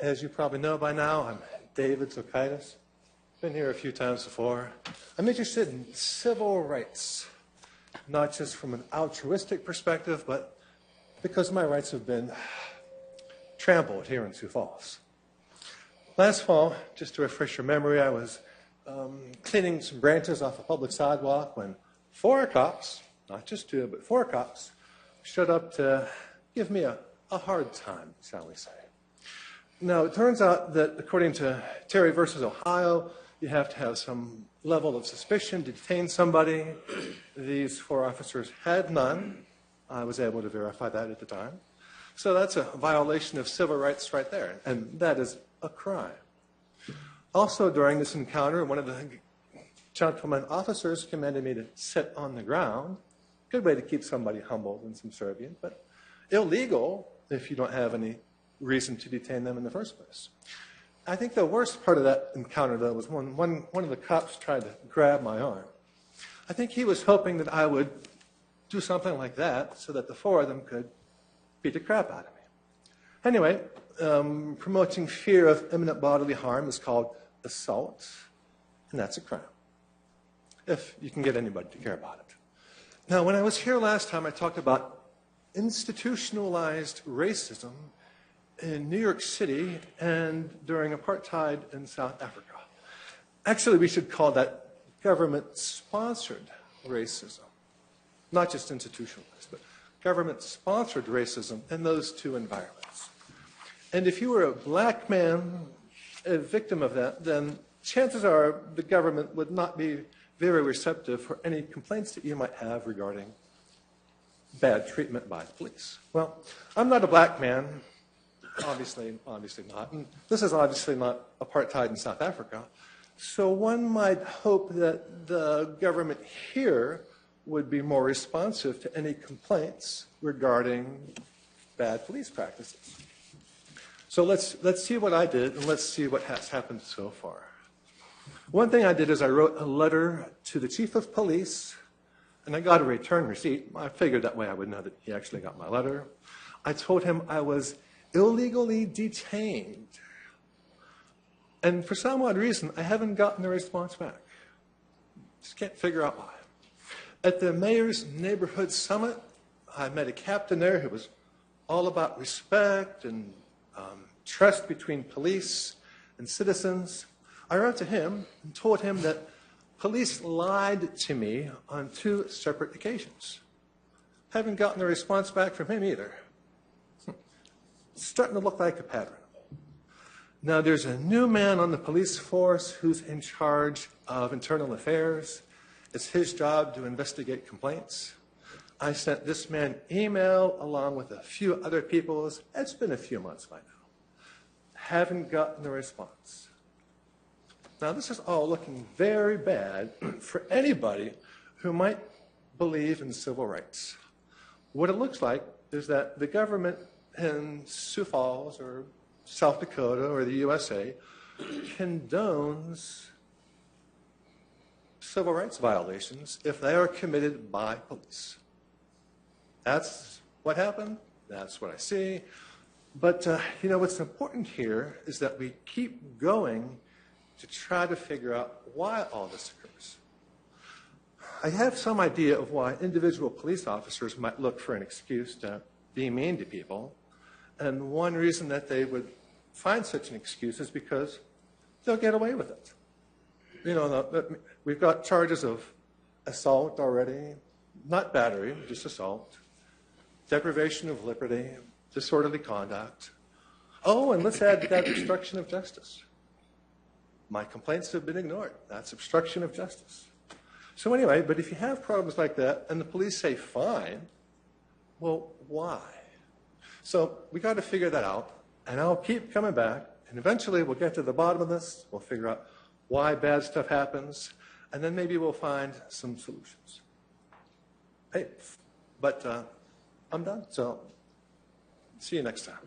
As you probably know by now, I'm David Zokaitis. Been here a few times before. I'm interested in civil rights, not just from an altruistic perspective, but because my rights have been trampled here in Sioux Falls. Last fall, just to refresh your memory, I was cleaning some branches off a public sidewalk when 4 cops, not just 2, but 4 cops, showed up to give me a hard time, shall we say. Now, it turns out that according to Terry versus Ohio, you have to have some level of suspicion to detain somebody. These 4 officers had none. I was able to verify that at the time. So that's a violation of civil rights right there, and that is a crime. Also, during this encounter, one of the gentleman officers commanded me to sit on the ground. Good way to keep somebody humble and subservient, but illegal if you don't have any reason to detain them in the first place. I think the worst part of that encounter, though, was when one of the cops tried to grab my arm. I think he was hoping that I would do something like that so that the 4 of them could beat the crap out of me. Anyway, promoting fear of imminent bodily harm is called assault, and that's a crime, if you can get anybody to care about it. Now, when I was here last time, I talked about institutionalized racism in New York City and during apartheid in South Africa. Actually, we should call that government-sponsored racism, not just institutionalized, but government-sponsored racism in those 2 environments. And if you were a black man, a victim of that, then chances are the government would not be very receptive for any complaints that you might have regarding bad treatment by the police. Well, I'm not a black man, obviously not, and this is obviously not apartheid in South Africa, so one might hope that the government here would be more responsive to any complaints regarding bad police practices. So let's see what I did, and let's see what has happened so far. One thing I did is I wrote a letter to the chief of police, and I got a return receipt. I figured that way I would know that he actually got my letter. I told him I was illegally detained. And for some odd reason, I haven't gotten a response back. Just can't figure out why. At the mayor's neighborhood summit, I met a captain there who was all about respect and trust between police and citizens. I wrote to him and told him that police lied to me on 2 separate occasions. Haven't gotten a response back from him either. It's starting to look like a pattern. Now, there's a new man on the police force who's in charge of internal affairs. It's his job to investigate complaints. I sent this man email along with a few other people's. It's been a few months by now. Haven't gotten a response. Now, this is all looking very bad for anybody who might believe in civil rights. What it looks like is that the government in Sioux Falls or South Dakota or the USA condones civil rights violations if they are committed by police. That's what happened. That's what I see. But, what's important here is that we keep going to try to figure out why all this occurs. I have some idea of why individual police officers might look for an excuse to be mean to people. And one reason that they would find such an excuse is because they'll get away with it. We've got charges of assault already, not battery, just assault, deprivation of liberty, disorderly conduct. Oh, and let's add to that obstruction of justice. My complaints have been ignored. That's obstruction of justice. So anyway, but if you have problems like that and the police say fine, well, why? So we got to figure that out, and I'll keep coming back, and eventually we'll get to the bottom of this. We'll figure out why bad stuff happens, and then maybe we'll find some solutions. Hey, but I'm done, so see you next time.